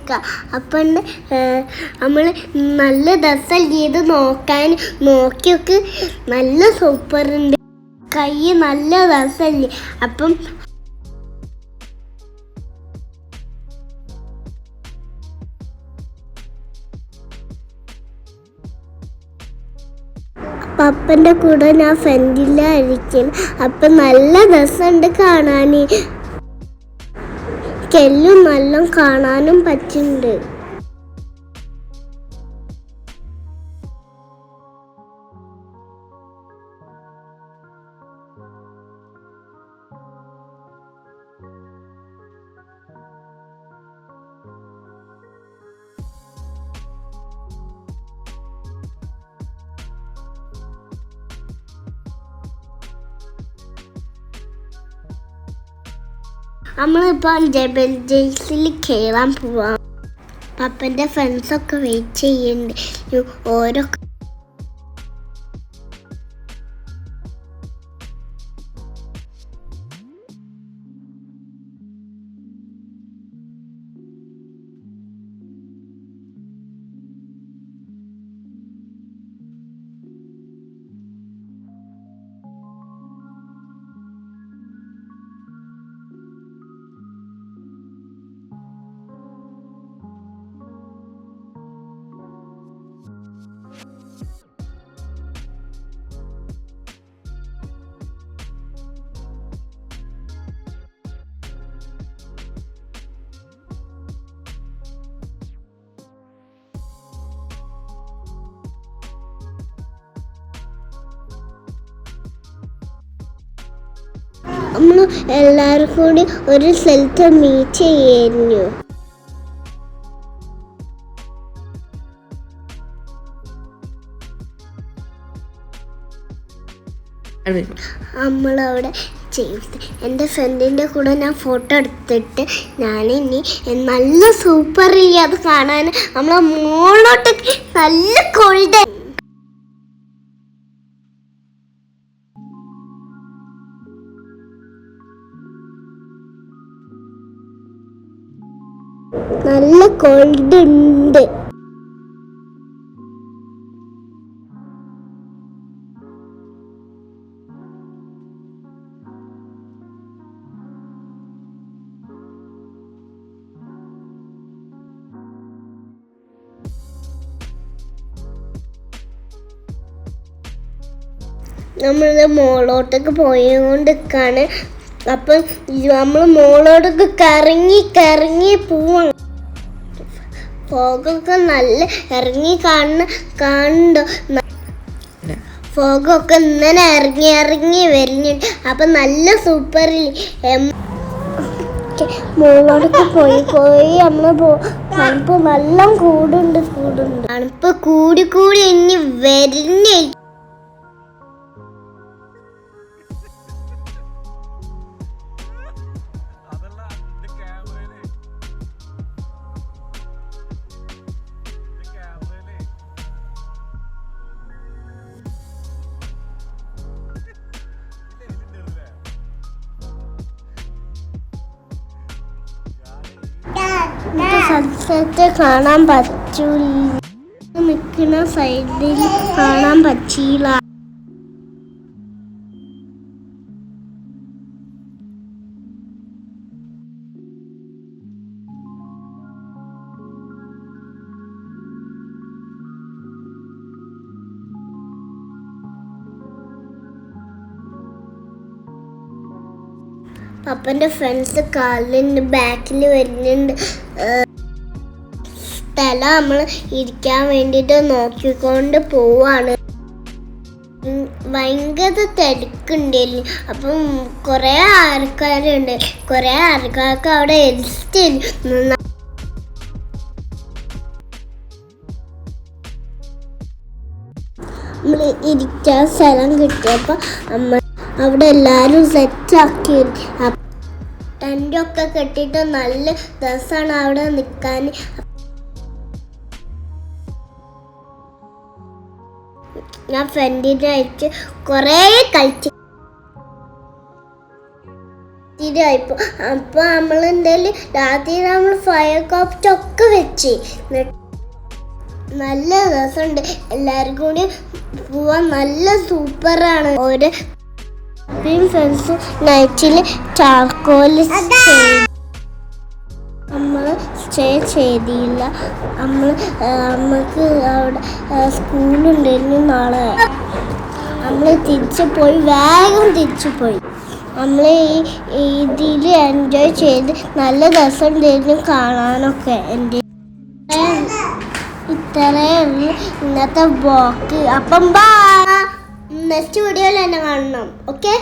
നിൽക്കുക. അപ്പം നമ്മൾ നല്ല രസമല്ലേ ഇത് നോക്കാൻ. നോക്കിയൊക്കെ നല്ല സൂപ്പറുണ്ട്, കൈ നല്ല രസമല്ലേ. അപ്പം പപ്പൻ്റെ കൂടെ ഞാൻ ഫ്രണ്ടിലായിരിക്കും. അപ്പം നല്ല രസമുണ്ട് കാണാൻ. കെല്ലും നല്ല കാണാനും പറ്റുന്നുണ്ട്. നമ്മളിപ്പോൾ ജബൽ ജെയ്സിൽ കയറാൻ പോവാം. പപ്പൻ്റെ ഫ്രണ്ട്സൊക്കെ വെയിറ്റ് ചെയ്യുന്നുണ്ട്. ഓരോ നമ്മൾ എല്ലാവരും കൂടി ഒരു സ്ഥലത്ത് മീറ്റ് ചെയ്യായിരുന്നു. നമ്മളവിടെ എൻ്റെ ഫ്രണ്ടിൻ്റെ കൂടെ ഞാൻ ഫോട്ടോ എടുത്തിട്ട് ഞാനിനി നല്ല സൂപ്പർ അത് കാണാൻ നമ്മളെ മോളോട്ടൊക്കെ നല്ല കോൾഡ്. നല്ല കോൾഡ് ഉണ്ട്. നമ്മൾ മോളോട്ടൊക്കെ പോയിക്കൊണ്ടിരിക്കുകയാണ്. അപ്പം നമ്മൾ മോളോട്ടൊക്കെ കറങ്ങി പോവാണ്. ഫോഗൊക്കെ നല്ല ഇറങ്ങി കാണുന്നുണ്ടോ? ഫോഗൊക്കെ ഇങ്ങനെ ഇറങ്ങി വരുന്നുണ്ട്. അപ്പം നല്ല സൂപ്പറിൽ മോളോടൊക്കെ പോയി നമ്മൾ തണുപ്പ് നല്ല കൂടുണ്ട്. തണുപ്പ് കൂടി ഇനി വരുന്നേ. സൺസെറ്റ് കാണാൻ പറ്റൂല, നിൽക്കുന്ന സൈഡിൽ കാണാൻ പറ്റിയില്ല. പപ്പൻ്റെ ഫ്രണ്ട്സ് കാലിൻ്റെ ബാക്കിൽ വരുന്നുണ്ട്. സ്ഥലം നമ്മൾ ഇരിക്കാൻ വേണ്ടിയിട്ട് നോക്കിക്കൊണ്ട് പോവാണ്. ഭയങ്കര തിരക്കുണ്ടായിരുന്നു. അപ്പം കുറേ ആൾക്കാരുണ്ട്. കുറേ ആൾക്കാർക്ക് അവിടെ എൽസ്റ്റ് നമ്മൾ ഇരിക്കാൻ സ്ഥലം കിട്ടിയപ്പോൾ അവിടെ എല്ലാവരും സെറ്റാക്കി. ടെൻ്റൊക്കെ കെട്ടിയിട്ട് നല്ല രസമാണ് അവിടെ നിൽക്കാൻ. ഞാൻ ഫ്രണ്ടിനെ അയച്ച് കുറേ കളിച്ച് രാത്രി ആയിപ്പോ. അപ്പോൾ നമ്മൾ എന്തായാലും രാത്രി നമ്മൾ ഫയർ ക്രാഫ്റ്റ് വെച്ച് നല്ല രസമുണ്ട്. എല്ലാവരും കൂടി പോവാൻ നല്ല സൂപ്പറാണ്. ഓരോ ഫ്രണ്ട്സും നൈറ്റിൽ ചാർക്കോല് നമ്മൾ സ്റ്റേ ചെയ്തില്ല. നമുക്ക് അവിടെ സ്കൂളുണ്ടായിരുന്നു നാളെ. നമ്മൾ വേഗം തിരിച്ചു പോയി. നമ്മൾ ഇതിൽ എൻജോയ് ചെയ്ത് നല്ല രസമുണ്ടായിരുന്നു കാണാനൊക്കെ. എൻ്റെ ഇത്രയേ ഉള്ളൂ ഇന്നത്തെ ബ്ലോഗ്. അപ്പം നെക്സ്റ്റ് വീഡിയോയിൽ എന്നെ കാണണം. ഓക്കെ.